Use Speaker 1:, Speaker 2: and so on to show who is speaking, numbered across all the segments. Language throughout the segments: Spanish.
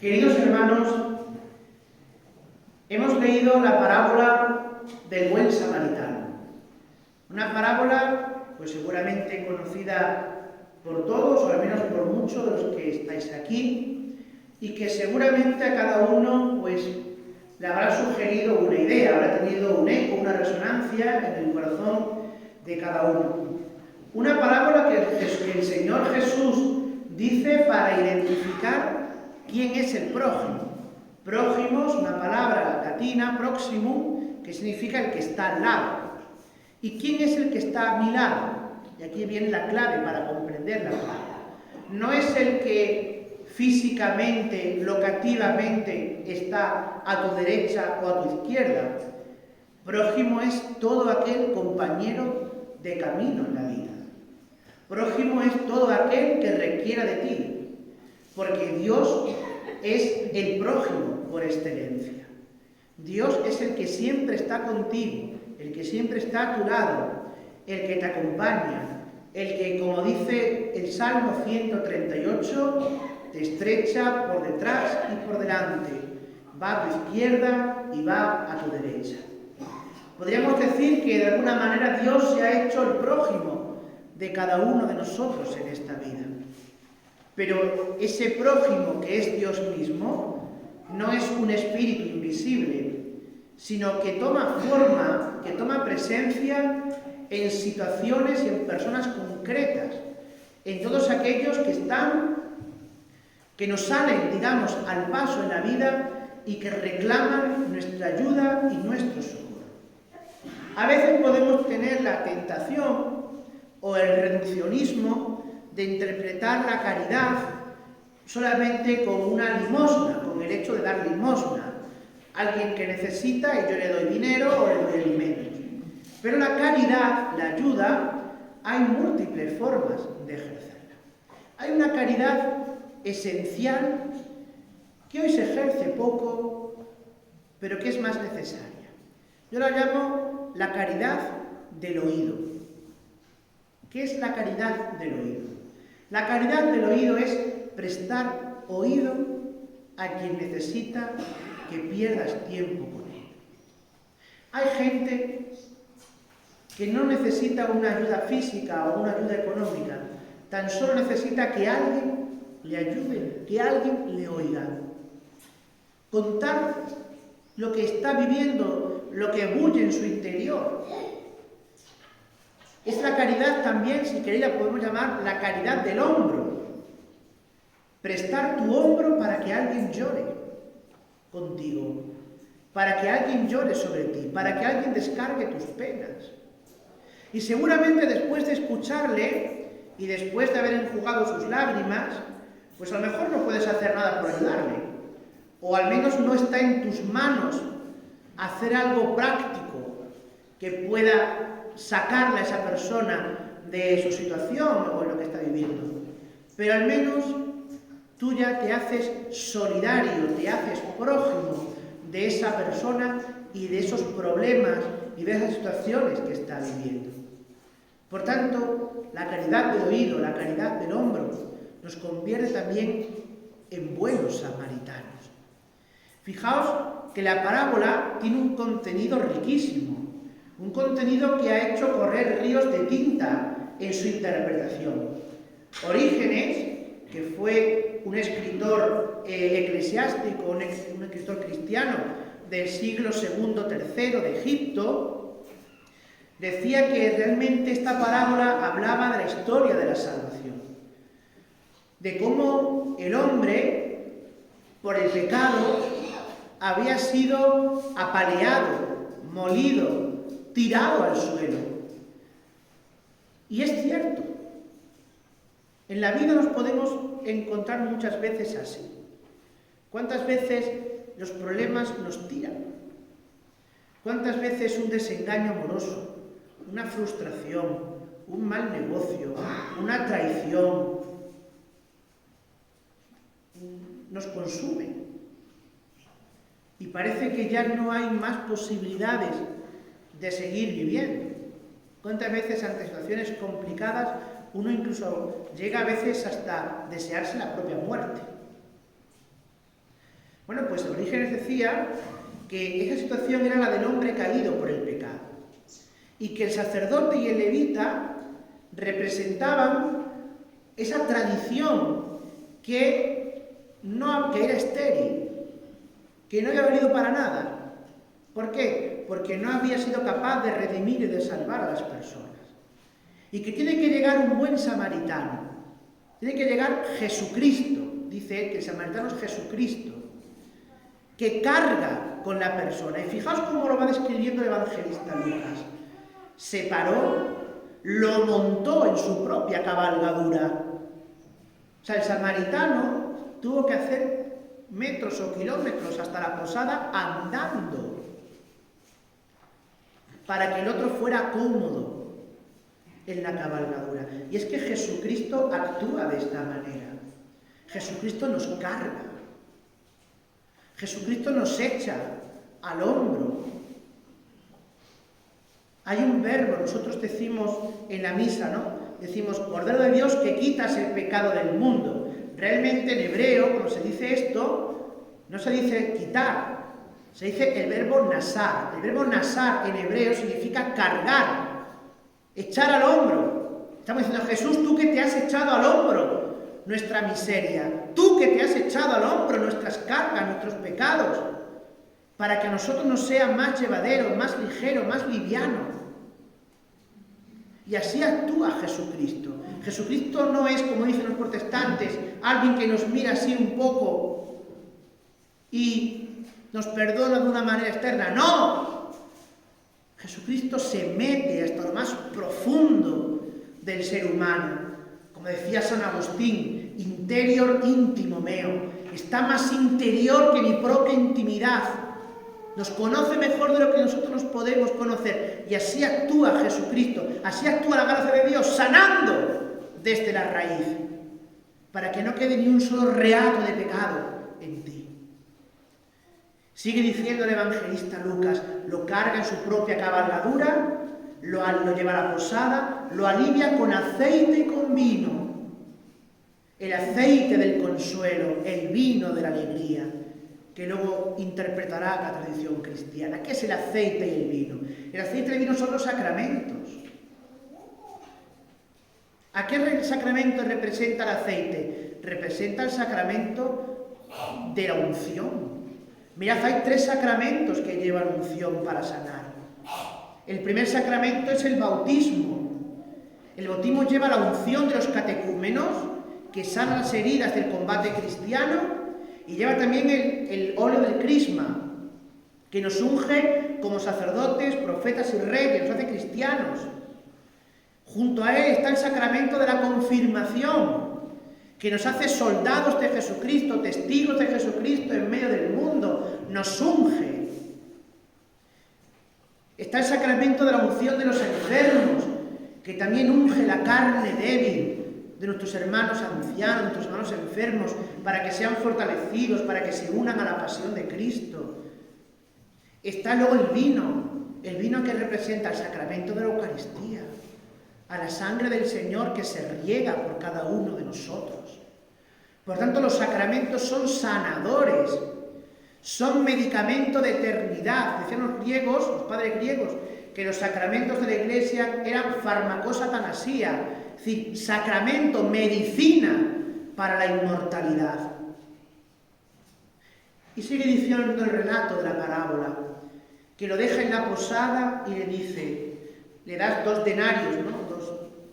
Speaker 1: Queridos hermanos, hemos leído la parábola del buen samaritano. Una parábola, pues seguramente conocida por todos, o al menos por muchos de los que estáis aquí, y que seguramente a cada uno, pues, le habrá sugerido una idea, habrá tenido un eco, una resonancia en el corazón de cada uno. Una parábola que el Señor Jesús dice para identificar quién es el prójimo. Prójimo es una palabra latina, próximo, que significa el que está al lado. ¿Y quién es el que está a mi lado? Y aquí viene la clave para comprender la palabra. No es el que físicamente, locativamente está a tu derecha o a tu izquierda. Prójimo es todo aquel compañero de camino en la vida. Prójimo es todo aquel que requiera de ti, porque Dios es el prójimo por excelencia. Dios es el que siempre está contigo, el que siempre está a tu lado, el que te acompaña, el que, como dice el Salmo 138, te estrecha por detrás y por delante, va a tu izquierda y va a tu derecha. Podríamos decir que de alguna manera Dios se ha hecho el prójimo de cada uno de nosotros en esta vida. Pero ese prójimo que es Dios mismo no es un espíritu invisible, sino que toma forma, que toma presencia en situaciones y en personas concretas, en todos aquellos que nos salen, digamos, al paso en la vida y que reclaman nuestra ayuda y nuestro socorro. A veces podemos tener la tentación o el reduccionismo de interpretar la caridad solamente como una limosna, con el hecho de dar limosna. Alguien que necesita y yo le doy dinero o le doy alimentos. Pero la caridad, la ayuda, hay múltiples formas de ejercerla. Hay una caridad esencial que hoy se ejerce poco, pero que es más necesaria. Yo la llamo la caridad del oído. ¿Qué es la caridad del oído? La caridad del oído es prestar oído a quien necesita que pierdas tiempo con él. Hay gente que no necesita una ayuda física o una ayuda económica, tan solo necesita que alguien le ayude, que alguien le oiga. Contar lo que está viviendo, lo que bulle en su interior. Es la caridad también, si queréis la podemos llamar la caridad del hombro. Prestar tu hombro para que alguien llore contigo, para que alguien llore sobre ti, para que alguien descargue tus penas. Y seguramente después de escucharle y después de haber enjugado sus lágrimas, pues a lo mejor no puedes hacer nada por ayudarle, o al menos no está en tus manos hacer algo práctico que pueda sacarle a esa persona de su situación o lo que está viviendo. Pero al menos tú ya te haces solidario, te haces prójimo de esa persona y de esos problemas y de esas situaciones que está viviendo. Por tanto, la caridad del oído, la caridad del hombro, nos convierte también en buenos samaritanos. Fijaos que la parábola tiene un contenido riquísimo, un contenido que ha hecho correr ríos de tinta en su interpretación. Orígenes, que fue un escritor eclesiástico, un escritor cristiano del siglo II-III de Egipto, decía que realmente esta parábola hablaba de la historia de la salvación, de cómo el hombre, por el pecado, había sido apaleado, molido, tirado al suelo. Y es cierto, en la vida nos podemos encontrar muchas veces así. ¿Cuántas veces los problemas nos tiran? ¿Cuántas veces un desengaño amoroso, una frustración, un mal negocio, una traición nos consumen? Y parece que ya no hay más posibilidades de seguir viviendo. ¿Cuántas veces ante situaciones complicadas uno incluso llega a veces hasta desearse la propia muerte? Bueno, pues Orígenes decía que esa situación era la del hombre caído por el pecado y que el sacerdote y el levita representaban esa tradición que era estéril, que no había valido para nada. ¿Por qué? Porque no había sido capaz de redimir y de salvar a las personas. Y que tiene que llegar un buen samaritano, tiene que llegar Jesucristo, dice él que el samaritano es Jesucristo, que carga con la persona. Y fijaos cómo lo va describiendo el evangelista Lucas. Se paró, lo montó en su propia cabalgadura. O sea, el samaritano tuvo que hacer metros o kilómetros hasta la posada andando para que el otro fuera cómodo en la cabalgadura. Y es que Jesucristo actúa de esta manera. Jesucristo nos carga. Jesucristo nos echa al hombro. Hay un verbo, nosotros decimos en la misa, ¿no? Decimos, Cordero de Dios que quitas el pecado del mundo. Realmente en hebreo, cuando se dice esto, no se dice quitar, se dice el verbo nasar. El verbo nasar en hebreo significa cargar, echar al hombro. Estamos diciendo, Jesús, tú que te has echado al hombro nuestra miseria, tú que te has echado al hombro nuestras cargas, nuestros pecados, para que a nosotros nos sea más llevadero, más ligero, más liviano. Y así actúa Jesucristo. Jesucristo no es, como dicen los protestantes, alguien que nos mira así un poco y nos perdona de una manera externa. ¡No! Jesucristo se mete hasta lo más profundo del ser humano. Como decía San Agustín, interior íntimo meo. Está más interior que mi propia intimidad. Nos conoce mejor de lo que nosotros nos podemos conocer. Y así actúa Jesucristo, así actúa la gracia de Dios, sanando desde la raíz, para que no quede ni un solo reato de pecado en ti. Sigue diciendo el evangelista Lucas, lo carga en su propia cabalgadura, lo lleva a la posada, lo alivia con aceite y con vino. El aceite del consuelo, el vino de la alegría, que luego interpretará la tradición cristiana. ¿Qué es el aceite y el vino? El aceite y el vino son los sacramentos. ¿A qué sacramento representa el aceite? Representa el sacramento de la unción. Mirad, hay 3 sacramentos que llevan unción para sanar. El primer sacramento es el bautismo. El bautismo lleva la unción de los catecúmenos, que sanan las heridas del combate cristiano, y lleva también el óleo del crisma, que nos unge como sacerdotes, profetas y reyes, nos hace cristianos. Junto a él está el sacramento de la confirmación, que nos hace soldados de Jesucristo, testigos de Jesucristo en medio del mundo, nos unge. Está el sacramento de la unción de los enfermos, que también unge la carne débil de nuestros hermanos ancianos, nuestros hermanos enfermos, para que sean fortalecidos, para que se unan a la pasión de Cristo. Está luego el vino que representa el sacramento de la Eucaristía, a la sangre del Señor que se riega por cada uno de nosotros. Por tanto, los sacramentos son sanadores, son medicamento de eternidad. Decían los griegos, los padres griegos, que los sacramentos de la Iglesia eran farmakos atanasía, es decir, sacramento, medicina para la inmortalidad. Y sigue diciendo el relato de la parábola, que lo deja en la posada y le dice, le das 2 denarios, ¿no?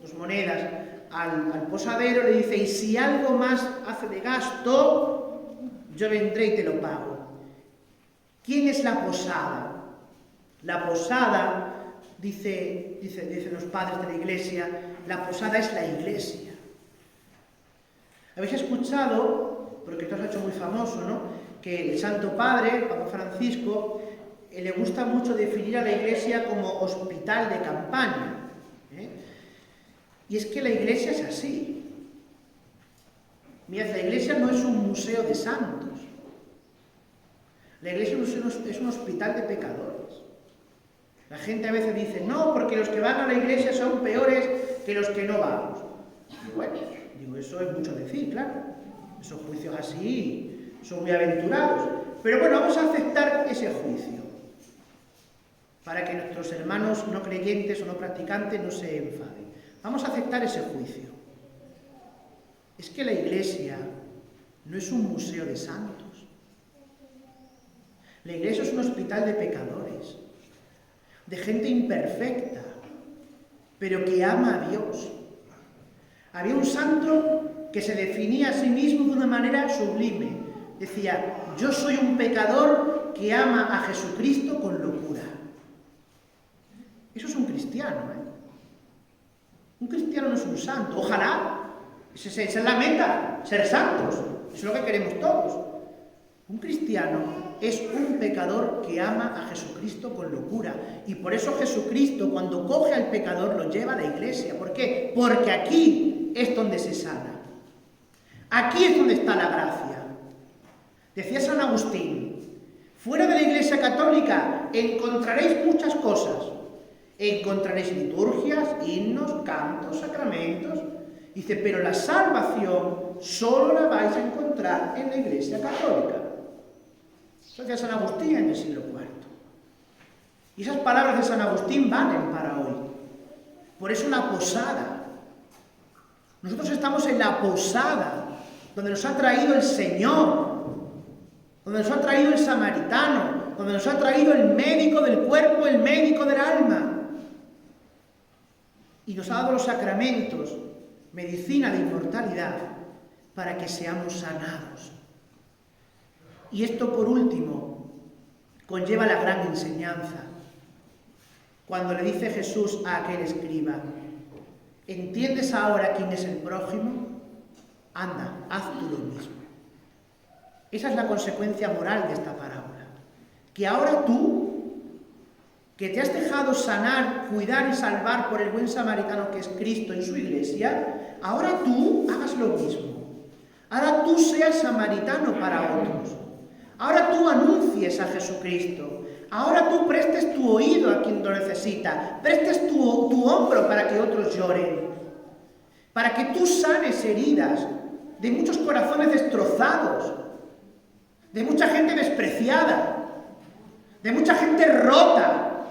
Speaker 1: dos monedas al posadero, le dice, y si algo más hace de gasto, yo vendré y te lo pago. ¿Quién es la posada? La posada, dicen los padres de la Iglesia, la posada es la Iglesia. Habéis escuchado, porque esto se ha hecho muy famoso, ¿no?, que el Santo Padre, Papa Francisco, le gusta mucho definir a la Iglesia como hospital de campaña. Y es que la Iglesia es así. Mirad, la Iglesia no es un museo de santos. La Iglesia es un hospital de pecadores. La gente a veces dice, no, porque los que van a la Iglesia son peores que los que no vamos. Y bueno, digo, eso es mucho decir, claro. Esos juicios así son muy aventurados. Pero bueno, vamos a aceptar ese juicio, para que nuestros hermanos no creyentes o no practicantes no se enfaden. Vamos a aceptar ese juicio. Es que la Iglesia no es un museo de santos. La Iglesia es un hospital de pecadores, de gente imperfecta, pero que ama a Dios. Había un santo que se definía a sí mismo de una manera sublime. Decía, yo soy un pecador que ama a Jesucristo con locura. Eso es un cristiano, ¿eh? Un cristiano no es un santo. Ojalá, esa es la meta, ser santos. Eso es lo que queremos todos. Un cristiano es un pecador que ama a Jesucristo con locura. Y por eso Jesucristo, cuando coge al pecador, lo lleva a la iglesia. ¿Por qué? Porque aquí es donde se sana. Aquí es donde está la gracia. Decía San Agustín, fuera de la Iglesia Católica encontraréis muchas cosas. Encontraréis liturgias, himnos, cantos, sacramentos. Dice, pero la salvación solo la vais a encontrar en la Iglesia Católica. Eso decía San Agustín en el siglo IV. Y esas palabras de San Agustín valen para hoy. Por eso la posada. Nosotros estamos en la posada, donde nos ha traído el Señor, donde nos ha traído el samaritano, donde nos ha traído el médico del cuerpo, el médico del alma. Y nos ha dado los sacramentos, medicina de inmortalidad, para que seamos sanados. Y esto, por último, conlleva la gran enseñanza. Cuando le dice Jesús a aquel escriba, ¿entiendes ahora quién es el prójimo? Anda, haz tú lo mismo. Esa es la consecuencia moral de esta parábola. Que ahora tú, que te has dejado sanar, cuidar y salvar por el buen samaritano que es Cristo en su iglesia, ahora tú hagas lo mismo. Ahora tú seas samaritano para otros. Ahora tú anuncies a Jesucristo. Ahora tú prestes tu oído a quien lo necesita. Prestes tu hombro para que otros lloren. Para que tú sanes heridas de muchos corazones destrozados, de mucha gente despreciada, de mucha gente rota.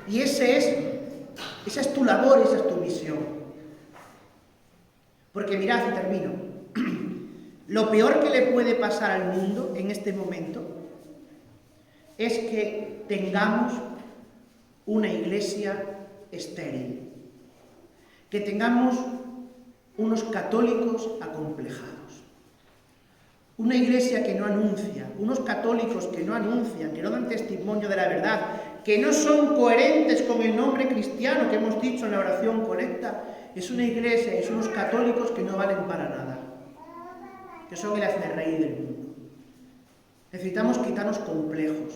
Speaker 1: Y esa es tu labor, esa es tu misión. Porque mirad, y termino, lo peor que le puede pasar al mundo en este momento es que tengamos una iglesia estéril, que tengamos unos católicos acomplejados, una iglesia que no anuncia, unos católicos que no anuncian, que no dan testimonio de la verdad, que no son coherentes con el nombre cristiano que hemos dicho en la oración colecta. Es una iglesia y son unos católicos que no valen para nada, que son el hazmerreír del mundo. Necesitamos quitarnos complejos,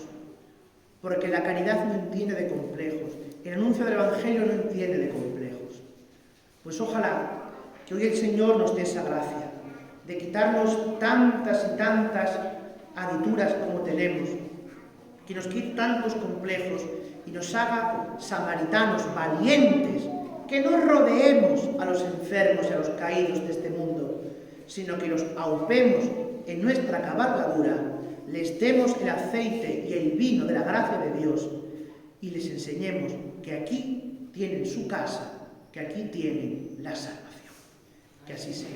Speaker 1: porque la caridad no entiende de complejos, el anuncio del Evangelio no entiende de complejos. Pues ojalá que hoy el Señor nos dé esa gracia de quitarnos tantas y tantas adituras como tenemos, que nos quite tantos complejos y nos haga samaritanos valientes, que no rodeemos a los enfermos y a los caídos de este mundo, sino que los aupemos en nuestra cabalgadura, les demos el aceite y el vino de la gracia de Dios y les enseñemos que aquí tienen su casa, que aquí tienen la salvación. Que así sea.